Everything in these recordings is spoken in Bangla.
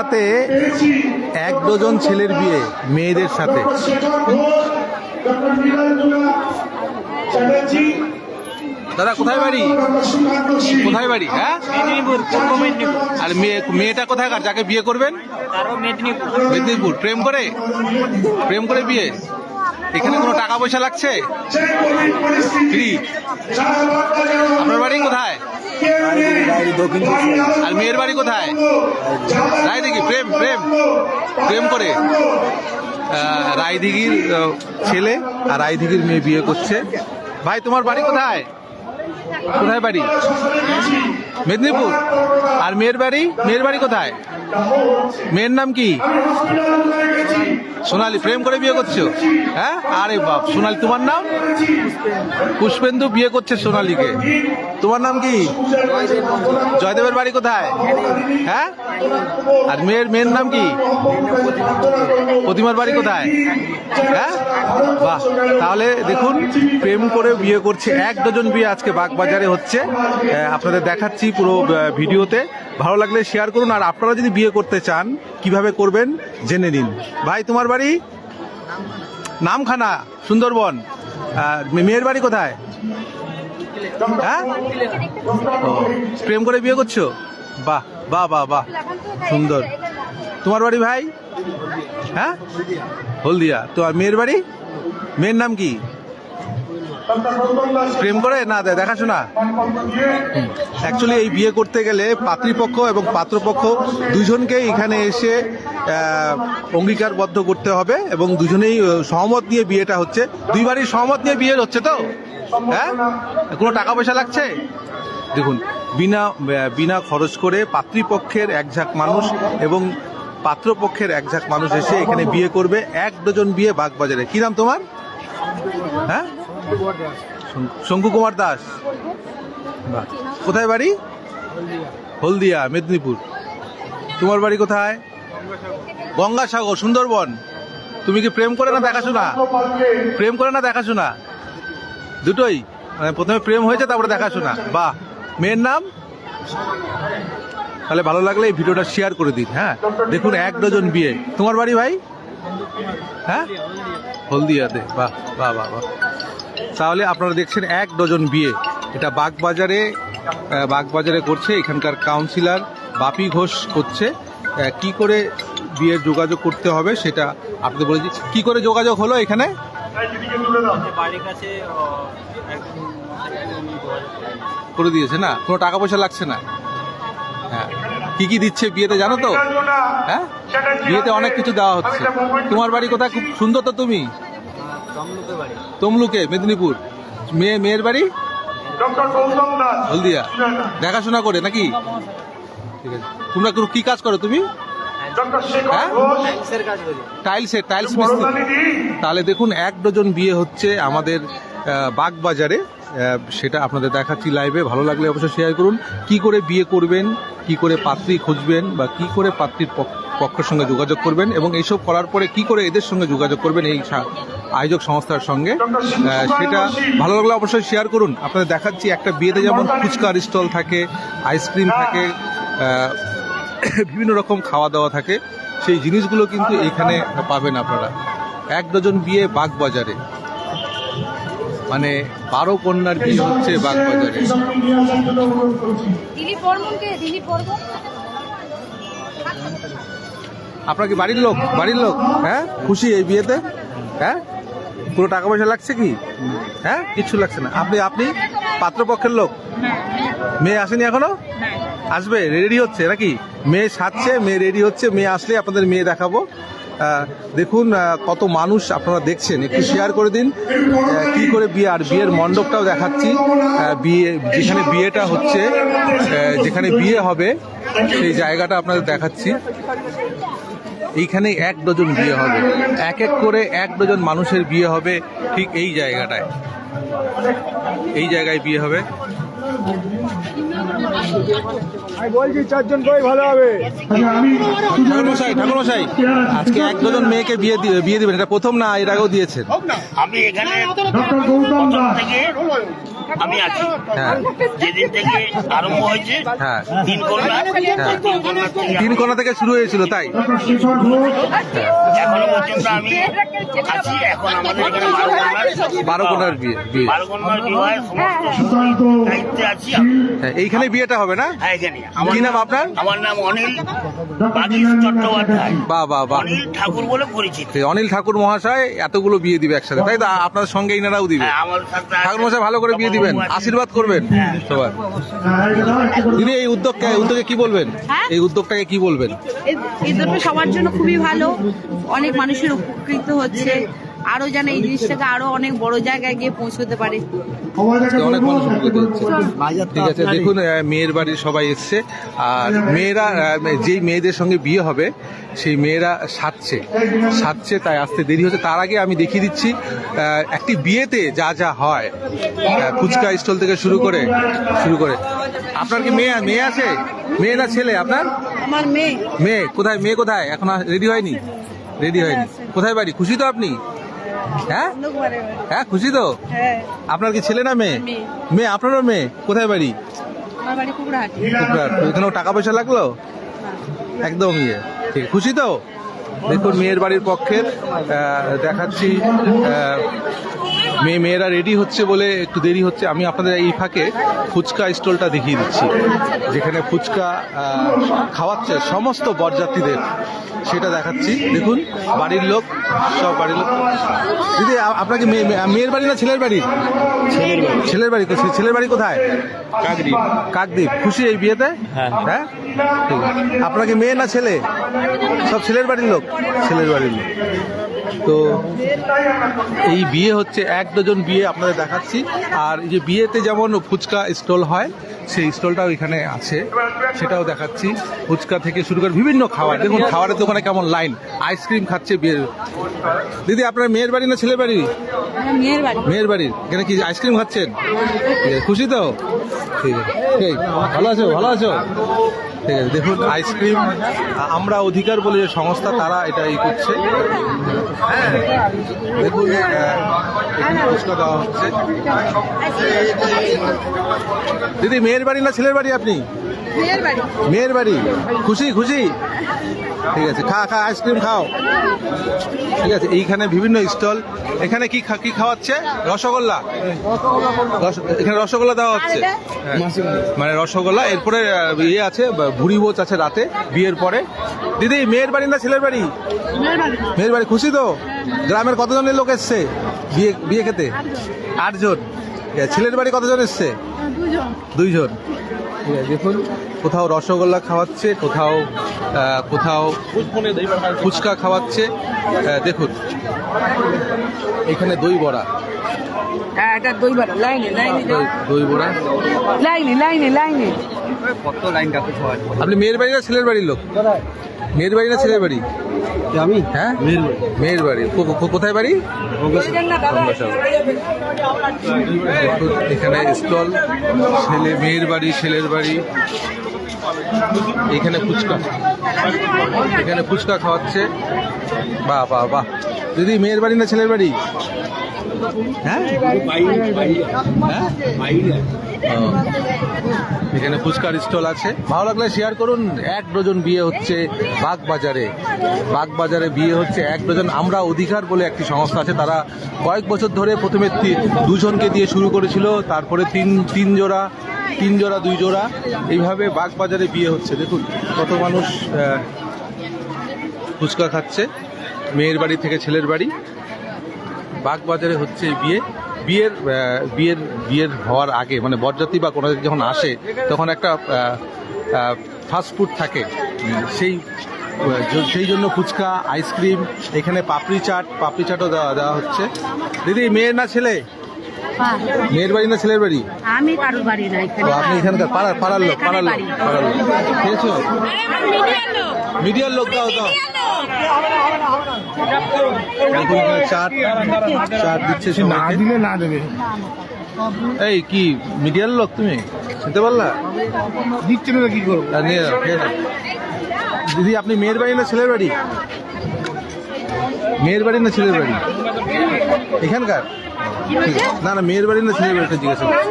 সাথে এক ডজন ছেলের বিয়ে মেয়েদের সাথে। দাদা কোথায় বাড়ি? কোথায় বাড়ি? হ্যাঁ, আর মেয়েটা কোথাকার যাকে বিয়ে করবেন? মেদিনীপুর। প্রেম করে বিয়ে? এখানে কোনো টাকা পয়সা লাগছে? ফ্রি? আপনার বাড়ি কোথায়? আর মেয়ের বাড়ি কোথায়? রায়দিঘি। প্রেম করে রায়দিঘির ছেলে আর রায়দিঘির মেয়ে বিয়ে করছে। ভাই তোমার বাড়ি কোথায়? কোথায় বাড়ি? মেদিনীপুর। আর মেয়ের বাড়ি কোথায়? মেয়ের নাম কি? সোনালী। প্রেম করে বিয়ে করছো? হ্যাঁ, আরে বাপ। সোনালী, তোমার নাম? পুষ্পেন্দু বিয়ে করছে সোনালীকে। তোমার নাম কি? জয়দেবের বাড়ি কোথায়? হ্যাঁ, আর মেয়ের নাম কি? প্রতিমার বাড়ি কোথায়? হ্যাঁ, বাহ। তাহলে দেখুন, প্রেম করে বিয়ে করছে। এক ডজন বিয়ে আজকে বাগবাজারে হচ্ছে। আপনাদের দেখাচ্ছি পুরো ভিডিওতে। ভালো লাগলে শেয়ার করুন। আর আপনারা যদি বিয়ে করতে চান কিভাবে করবেন জেনে নিন। ভাই তোমার বাড়ি? নামখানা, সুন্দরবন। মেয়ের বাড়ি কোথায়? হ্যাঁ, প্রেম করে বিয়ে করছো? বাহ বাহ বাহ বাহ, সুন্দর। তোমার বাড়ি ভাই? হ্যাঁ, হলদিয়া। তো আর মেয়ের বাড়ি? মেয়ের নাম কি? প্রেম করে না দেখাশোনা? অ্যাকচুয়ালি এই বিয়ে করতে গেলে পাত্রীপক্ষ এবং পাত্রপক্ষ দুজনকেই এখানে এসে অঙ্গীকারবদ্ধ করতে হবে এবং দুজনেই সহমত নিয়ে বিয়েটা হচ্ছে। দুই বাড়ির সহমত নিয়ে বিয়ে হচ্ছে তো? হ্যাঁ, কোনো টাকা পয়সা লাগছে? দেখুন, বিনা খরচ করে পাত্রীপক্ষের এক ঝাঁক মানুষ এবং পাত্রপক্ষের এক ঝাঁক মানুষ এসে এখানে বিয়ে করবে। এক ডজন বিয়ে বাগবাজারে। কি নাম তোমার? হ্যাঁ, শঙ্কু কুমার দাস। কোথায় বাড়ি? হলদিয়া, মেদিনীপুর। তোমার বাড়ি কোথায়? গঙ্গাসাগর, সুন্দরবন। তুমি কি প্রেম করে না দেখাশোনা? প্রেম করে না দেখাশোনা? দুটোই? মানে প্রথমে প্রেম হয়েছে তারপরে দেখাশোনা। বাহ। মেয়ের নাম? তাহলে ভালো লাগলে এই ভিডিওটা শেয়ার করে দিন। হ্যাঁ, দেখুন এক ডজন বিয়ে। তোমার বাড়ি ভাই? হ্যাঁ, হলদিয়াতে। বাহ বাহ বাহ বাহ। তাহলে আপনারা দেখছেন এক ডজন বিয়ে। এটা বাগবাজারে করছে এখানকার কাউন্সিলর বাপি ঘোষ করছে। কি করে বিয়ের যোগাযোগ করতে হবে সেটা আপনাদের বলেছি। কি করে যোগাযোগ হলো এখানে? করে দিয়েছে না? কোনো টাকা পয়সা লাগছে না? হ্যাঁ, কি দিচ্ছে বিয়েতে জানো তো? হ্যাঁ, বিয়েতে অনেক কিছু দেওয়া হচ্ছে। তোমার বাড়ি কোথায়? খুব সুন্দর তো তুমি। তমলুকে, মেদিনীপুর। মেয়ের বাড়ি? হলদিয়া। দেখাশোনা করে নাকি? ঠিক আছে। তোমরা কি কাজ করো তুমি? হ্যাঁ, টাইলস মিস্ত্রি। তাহলে দেখুন এক ডজন বিয়ে হচ্ছে আমাদের বাগবাজারে। সেটা আপনাদের দেখাচ্ছি লাইভে। ভালো লাগলে অবশ্যই শেয়ার করুন। কি করে বিয়ে করবেন, কি করে পাত্রী খুঁজবেন, বা কি করে পাত্রীর পক্ষের সঙ্গে যোগাযোগ করবেন এবং এইসব করার পরে কি করে এদের সঙ্গে যোগাযোগ করবেন এই আয়োজক সংস্থার সঙ্গে, সেটা ভালো লাগলে অবশ্যই শেয়ার করুন। আপনাদের দেখাচ্ছি একটা বিয়েতে যেমন ফুচকার স্টল থাকে, আইসক্রিম থাকে, বিভিন্ন রকম খাওয়া দাওয়া থাকে, সেই জিনিসগুলো কিন্তু এখানে পাবেন আপনারা। এক ডজন বিয়ে বাগবাজারে, মানে 12 কন্যার বিয়ে হচ্ছে বাগবাজারে। আপনার কি বাড়ির লোক? হ্যাঁ, খুশি এই বিয়েতে? হ্যাঁ, পুরো টাকা পয়সা লাগছে কি? হ্যাঁ, কিচ্ছু লাগছে না। আপনি পাত্রপক্ষের লোক? মেয়ে আসেনি এখনো? আসবে, রেডি হচ্ছে নাকি? মেয়ে সাজছে, মেয়ে রেডি হচ্ছে। মেয়ে আসলে আপনাদের মেয়ে দেখাবো। দেখুন কত মানুষ আপনারা দেখছেন। একটু শেয়ার করে দিন কি করে বিয়ে। আর বিয়ের মণ্ডপটাও দেখাচ্ছি। যেখানে বিয়েটা হচ্ছে, যেখানে বিয়ে হবে সেই জায়গাটা আপনাদের দেখাচ্ছি। এইখানে এক ডজন বিয়ে হবে, এক এক করে এক ডজন মানুষের বিয়ে হবে। ঠিক এই জায়গাটায়, এই জায়গায় বিয়ে হবে। বলছি 4 জন কই ভালো হবে। ঠাকুরমশাই, আজকে এক ডজন মেয়েকে বিয়ে দিবেন। এটা প্রথম না, এর আগেও দিয়েছেন? আমি এখানে আমি আছি। হ্যাঁ যেদিন থেকে আরম্ভ হয়েছে হ্যাঁ 3 কন্যা, হ্যাঁ। 3 কন্যা থেকে 3 কোণা থেকে শুরু হয়েছিল তাই? এখনো পর্যন্ত আমি আছি। এখন আমাদের এখানে 12 কোণার বিয়ে। 12 কন্যার বিবাহের সমস্ত দায়িত্বে আছি আমি। হ্যাঁ, এইখানে বিয়েটা হবে না? হ্যাঁ, এখানে কি নাম আপনার? আমার নাম অনিল বাগিশ চট্টোপাধ্যায়। বাহ বাহ বাহ। অনিল ঠাকুর বলে পরিচিত। এই অনিল ঠাকুর মহাশয় এতগুলো বিয়ে দিবে একসাথে, তাই তো? আপনার সঙ্গে ইনারাও দিবে। হ্যাঁ, আমার সাথে আছে। ঠাকুর মশাই ভালো করে বিয়ে দিবেন, আশীর্বাদ করবেন সবার। দিদি এই উদ্যোগে কি বলবেন? হ্যাঁ? এই উদ্যোগটাকে কি বলবেন? এই দুটো সবার জন্য খুবই ভালো, অনেক মানুষের উপকৃত হচ্ছে, আরো যেন এই জিনিসটাকে আরো অনেক বড় জায়গায় গিয়ে পৌঁছতে পারে। অনেক মানুষ উপকৃত হচ্ছে। ঠিক আছে, দেখুন মেয়ের বাড়ির সবাই এসছে, আর মেয়েরা যেই মেয়েদের সঙ্গে বিয়ে হবে সেই মেয়েরা সাজছে, তাই আসতে দেরি হচ্ছে। তার আগে আমি দেখিয়ে দিচ্ছি একটি বিয়েতে যা যা হয়, ফুচকা স্টল থেকে শুরু করে। আপনার কি মেয়ে আছে? মেয়ে না ছেলে আপনার? আমার মেয়ে মেয়ে কোথায়? এখন রেডি হয়নি? কোথায় বাড়ি? খুশি তো আপনি? হ্যাঁ হ্যাঁ, খুশি তো? হ্যাঁ, আপনার কি ছেলে না মেয়ে? মেয়ে। মেয়ে। আপনারও মেয়ে? কোথায় বাড়ি? আমার বাড়ি কুকুরহাটি। এখানেও টাকা পয়সা লাগলো? একদম ঠিক। খুশি তো? দেখুন মেয়ের বাড়ির পক্ষের দেখাচ্ছি, মেয়েরা রেডি হচ্ছে বলে একটু দেরি হচ্ছে। আমি আপনাদের এই ফাঁকে ফুচকা স্টলটা দেখিয়ে দিচ্ছি, যেখানে ফুচকা খাওয়াচ্ছে সমস্ত বরযাত্রীদের, সেটা দেখাচ্ছি। দেখুন বাড়ির লোক, সব বাড়ির লোক। দিদি আপনাকে মেয়ের বাড়ি না ছেলের বাড়ি? ছেলের বাড়ি। ছেলের বাড়ি কোথায়? কাকদ্বীপ। খুশি এই বিয়েতে? হ্যাঁ, ঠিক আছে। আপনাকে মেয়ে না ছেলে? সব ছেলের বাড়ির লোক। তো এই বিয়ে হচ্ছে 1 ডজন বিয়ে আপনাদের দেখাচ্ছি। আর এই যে বিয়েতে যেমন ফুচকা স্টল হয়, সেই স্টলটাও এখানে আছে, সেটাও দেখাচ্ছি। ফুচকা থেকে শুরু করে বিভিন্ন খাবার। দেখুন খাবারের দোকানে কেমন লাইন, আইসক্রিম খাচ্ছে বিয়ের। দিদি আপনার মেয়ের বাড়ি না ছেলের বাড়ি? মেয়ের বাড়ি। এখানে কি আইসক্রিম খাচ্ছেন? ঠিক আছে, খুশি তো? ঠিক আছে, ঠিক। ভালো আছো? ঠিক আছে, দেখুন আইসক্রিম আমরা অধিকার বলে যে সংস্থা, তারা এটা করছে। দেখুন এখানে ফুচকা দেওয়া হচ্ছে। দিদি মেয়ের বাড়ি না ছেলের বাড়ি আপনি? মেয়ের বাড়ি। খুশি? ঠিক আছে, খা আইসক্রিম খাও। ঠিক আছে, এইখানে বিভিন্ন স্টল। এখানে কি খাওয়াচ্ছে? রসগোল্লা। এখানে রসগোল্লা দেওয়া হচ্ছে, মানে রসগোল্লা। এরপরে আছে ভুড়ি ভোজ আছে রাতে বিয়ের পরে। দিদি মেয়ের বাড়ি না ছেলের বাড়ি? মেয়ের বাড়ি। খুশি তো? গ্রামের কতজনের লোক এসছে বিয়ে খেতে? 8 জন। ছেলের বাড়ি কতজন এসছে? 2 জন। ঠিক আছে, দেখুন কোথাও রসগোল্লা খাওয়াচ্ছে, কোথাও ফুচকা খাওয়াচ্ছে। দেখুন এখানে দই বড়া। দই বড়া। আপনি মেয়ের বাড়ি না ছেলের বাড়ির লোক? মেয়ের বাড়ি না ছেলের বাড়ি? আমি। হ্যাঁ, মেয়ের বাড়ি। কোথায় বাড়ি? এখানে স্টল, মেয়ের বাড়ি, ছেলের বাড়ি। এখানে ফুচকা খাওয়াচ্ছে। বাহ। দিদি মেয়ের বাড়ি না ছেলের বাড়ি? হ্যাঁ, এখানে ফুচকার স্টল আছে। ভালো লাগলে শেয়ার করুন। 1 ডজন বিয়ে হচ্ছে বাগবাজারে বিয়ে হচ্ছে 1 ডজন। আমরা অধিকার বলে একটি সংস্থা আছে, তারা কয়েক বছর ধরে প্রথমে 2 জনকে দিয়ে শুরু করেছিল, তারপরে 3 জোড়া 2 জোড়া, এইভাবে বাগবাজারে বিয়ে হচ্ছে। দেখুন কত মানুষ ফুচকা খাচ্ছে মেয়ের বাড়ি থেকে ছেলের বাড়ি। বাগবাজারে হচ্ছে এই বিয়ের হওয়ার আগে, মানে বরযাত্রী বা কোনো যখন আসে তখন একটা ফাস্টফুড থাকে, সেই জন্য ফুচকা, আইসক্রিম, এখানে পাপড়ি চাটও দেওয়া হচ্ছে। দিদি মেয়ের না ছেলে? মেয়ের বাড়ি না ছেলের বাড়ি? আমি কারোর বাড়ি না, আপনি এখানকার পাড়ার লোক। ঠিক আছে, মিডিয়ার লোক। দাও চাট দিচ্ছে, না দিলে না দেবে। এই কি মিডিয়ার লোক তুমি? শুনতে পারলা? দিচ্ছে না, কি করবো? দিদি আপনি মেয়ের বাড়ি না ছেলের বাড়ি? মেয়ের বাড়ি না ছেলের বাড়ি? এখানকার। ঠিক আছে। না না, মেয়ের বাড়ি না ছেলের বাড়িটা জিজ্ঞাসা করছি।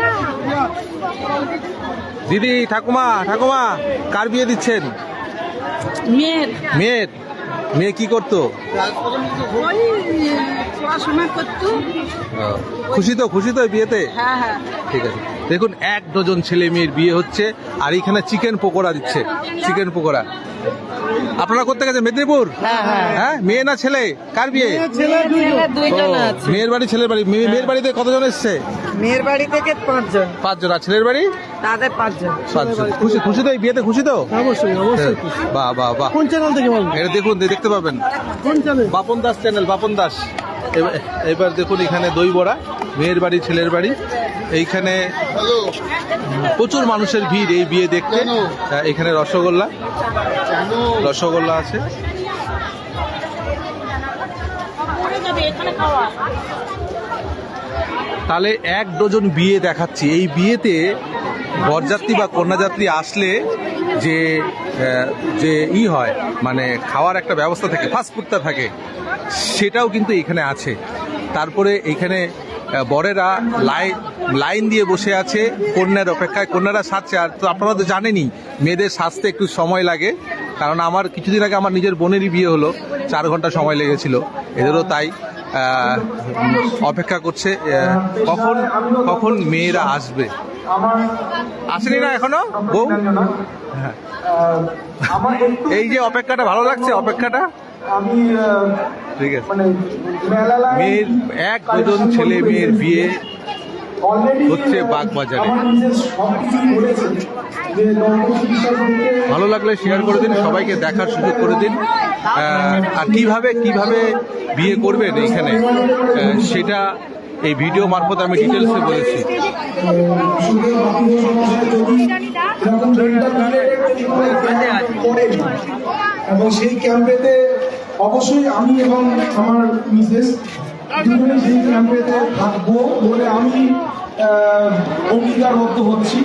দিদি, ঠাকুমা ঠাকুমা, কার বিয়ে দিচ্ছেন? মেয়ের মেয়ের। মেয়ে কি করতো? ওই পড়াশোনা করতো। খুশি তো? খুশি তো এই বিয়েতে? হ্যাঁ হ্যাঁ। ঠিক আছে, দেখুন 1 ডজন ছেলে মেয়ের বিয়ে হচ্ছে, আর এখানে চিকেন পকোড়া দিচ্ছে। চিকেন পকোড়া। আপনারা করতে গেছেন মেদিনীপুর? হ্যাঁ, মেয়ে না ছেলে? কার বিয়ে? ও, মেয়ের বাড়ি ছেলের বাড়ি। মেয়ের বাড়িতে কতজন এসছে? মেয়ের বাড়ি থেকে 5 জন, 5 জন। আর ছেলের বাড়ি? তাদের 5 জন। 5 জন। খুশি? খুশি তো এই বিয়েতে? খুশি তো? অবশ্যই অবশ্যই। বাহ বাহ বাহ। কোন চ্যানেল থেকে বলবো? এটা দেখুন, দেখতে পাবেন কোন চ্যানেল? বাপন দাস চ্যানেল, বাপন দাস। এবার দেখুন এখানে দই বড়া, মেয়ের বাড়ি ছেলের বাড়ি। এইখানে প্রচুর মানুষের ভিড় এই বিয়ে দেখতে। এখানে রসগোল্লা আছে। তাহলে 1 ডজন বিয়ে দেখাচ্ছি। এই বিয়েতে বরযাত্রী বা কন্যাযাত্রী আসলে যে যে হয়, মানে খাওয়ার একটা ব্যবস্থা থাকে, ফাস্টফুডটা থাকে, সেটাও কিন্তু এখানে আছে। তারপরে এখানে বরেরা লাইন দিয়ে বসে আছে কন্যার অপেক্ষায়। কন্যারা সাজছে। আর তো আপনারা তো জানেনই, মেয়েদের সাজতে একটু সময় লাগে। কারণ আমার কিছুদিন আগে আমার নিজের বোনেরই বিয়ে হলো, 4 ঘন্টা সময় লেগেছিল। এদেরও তাই অপেক্ষা করছে কখন কখন মেয়েরা আসবে। আসেনি না এখনো বউ? হ্যাঁ। এই যে অপেক্ষাটা, ভালো লাগছে অপেক্ষাটা? ঠিক আছে। মেয়ের 1 ডজন ছেলে মেয়ের বিয়ে হচ্ছে বাগবাজারে। ভালো লাগলে শেয়ার করে দিন, সবাইকে দেখার সুযোগ করে দিন। আর কিভাবে বিয়ে করবেন এইখানে, সেটা এই ভিডিও মারফত আমি ডিটেলসে বলেছি। এবং সেই ক্যাম্পেতে অবশ্যই আমি এবং আমার মিসেস দুজনে সেই ক্যাম্পেতে থাকবো বলে আমি অঙ্গীকারবদ্ধ হচ্ছি।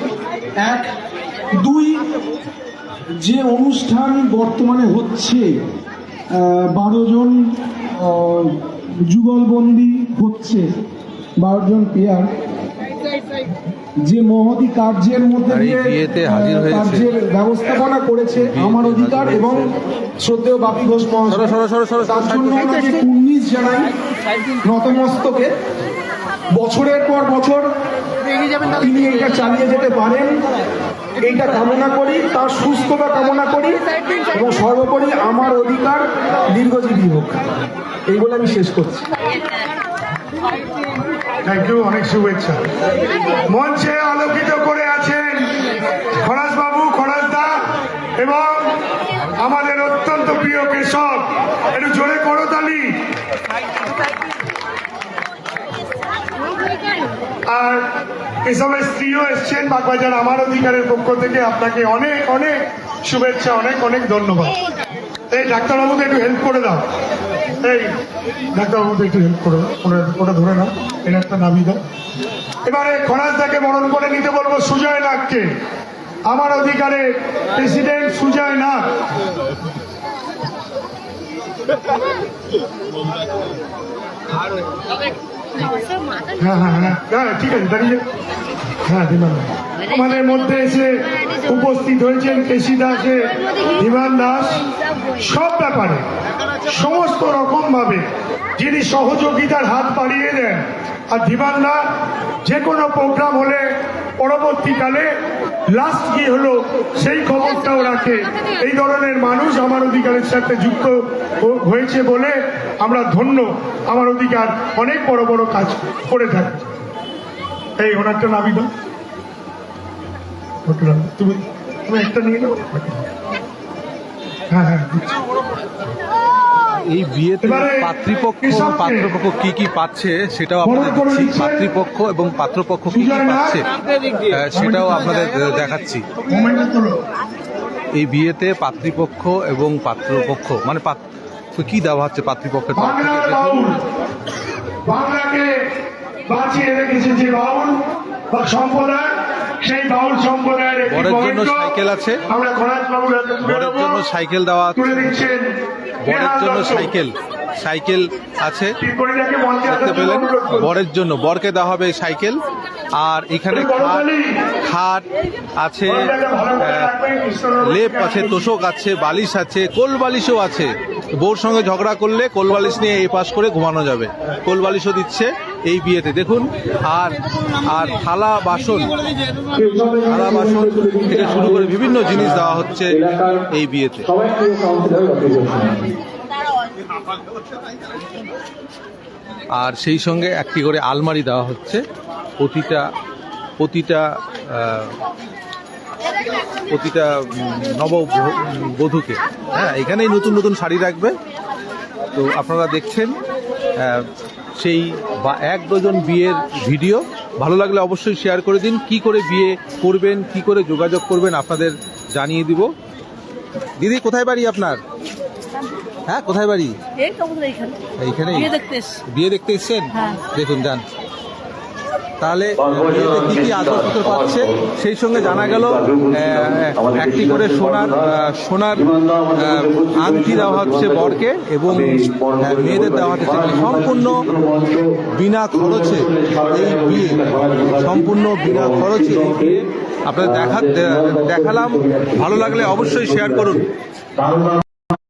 1, 2, যে অনুষ্ঠান বর্তমানে হচ্ছে, 12 জন যুগলবন্দি হচ্ছে, 12 জন পেয়ার, যে মহতি কার্যের মধ্যে দিয়ে কার্যের ব্যবস্থাপনা করেছে আমার অধিকার এবং শ্রদ্ধেয় বাপি ঘোষ মহাশয়, তার জন্য ওনাকে কুর্নিশ জানাই নতমস্তকে। বছরের পর বছর তিনি এটা চালিয়ে যেতে পারেন, এইটা কামনা করি, তার সুস্থতা কামনা করি, এবং সর্বোপরি আমার অধিকার দীর্ঘজীবী হোক, এই বলে আমি শেষ করছি। থ্যাংক ইউ, অনেক শুভেচ্ছা। মঞ্চে আলোকিত করে আছেন খরাস বাবু, খরাস দা এবং আমাদের অত্যন্ত প্রিয় কেশব। একটু জোরে করতালি। আর কেশবের স্ত্রীও এসছেন বাগবাজার আমার অধিকারের পক্ষ থেকে। আপনাকে অনেক অনেক শুভেচ্ছা, অনেক অনেক ধন্যবাদ। এই ডাক্তারবাবুকে একটু হেল্প করে দাও। এই ডাক্তারবাবুকে একটু হেল্প করে দাও, ওটা ধরে নাও, এটা একটা নামিয়ে দাও। এবারে খরাজদাকে বরণ করে নিতে বলবো সুজয় নাগকে, আমার অধিকারে প্রেসিডেন্ট সুজয় নাগ। হ্যাঁ ঠিক আছে, দাঁড়িয়ে। হ্যাঁ, আমাদের মধ্যে এসে উপস্থিত হয়েছেন কেশি দাসে, বিমান দাস, সব ব্যাপারে সমস্ত রকম ভাবে যিনি সহযোগিতার হাত বাড়িয়ে দেন। আর ধীমান যে কোনো প্রোগ্রাম হলে পরবর্তীকালে লাস্ট কি হলো সেই খবরটাও রাখে। এই ধরনের মানুষ আমার অধিকারের সাথে যুক্ত হয়েছে বলে আমরা ধন্য। আমার অধিকার অনেক বড় বড় কাজ করে থাকে। এই ওনারটা নাবি দাও, তুমি একটা নিয়ে নাও। হ্যাঁ, এই বিয়েতে পাত্রপক্ষ কি কি পাচ্ছে সেটাও আপনাদের দিচ্ছি। পাত্রপক্ষ এবং পাত্রপক্ষ কি কি পাচ্ছে সেটাও আপনাদের দেখাচ্ছি। এই বিয়েতে পাত্রপক্ষ এবং পাত্রপক্ষ মানে কি দেওয়া হচ্ছে পাত্রপক্ষের তরফ থেকে। বাংলাকে বাঁচিয়ে রেখেছে যে বাউল বা সম্প্রদায়, সেই বাউল সম্প্রদায়ের বরের জন্য সাইকেল আছে, আমরা খরাজ বাবুর বরের জন্য সাইকেল দেওয়া, তুলে দিচ্ছেন। বরের জন্য সাইকেল সাইকেল আছে করিনাকে মঞ্চে দেখতে আসার জন্য পেলেন, অনুরোধ করছি। বরের জন্য বরকে দেওয়া হবে সাইকেল। আর এখানে খাট আছে, লেপ আছে, তোষক আছে, বালিশ আছে, কোল বালিশও আছে। বউর সঙ্গে ঝগড়া করলে কোল বালিশ নিয়ে এই পাশ করে ঘুমানো যাবে, কোল বালিশও দিচ্ছে এই বিয়েতে দেখুন। আর আর থালা বাসন থেকে শুরু করে বিভিন্ন জিনিস দেওয়া হচ্ছে এই বিয়েতে। আর সেই সঙ্গে একটি করে আলমারি দেওয়া হচ্ছে প্রতিটা নববধূকে। হ্যাঁ, এখানেই নতুন নতুন শাড়ি রাখবে। তো আপনারা দেখছেন সেই 1 ডজন বিয়ের ভিডিও। ভালো লাগলে অবশ্যই শেয়ার করে দিন। কি করে বিয়ে করবেন, কি করে যোগাযোগ করবেন আপনাদের জানিয়ে দিব। দিদি, কোথায় বাড়ি আপনার? হ্যাঁ, কোথায় বাড়ি? এইখানে বিয়ে দেখতে এসছেন? দেখুন, যান। তাহলে বিয়েতে কি কি আসবাবপত্র পাচ্ছে সেই সঙ্গে জানা গেল একটি করে সোনার আংটি দেওয়া হচ্ছে বরকে, এবং মেয়েদের দেওয়া হচ্ছে সম্পূর্ণ বিনা খরচে এই বিয়ে, সম্পূর্ণ বিনা খরচে এই বিয়ে আপনাদের দেখালাম। ভালো লাগলে অবশ্যই শেয়ার করুন।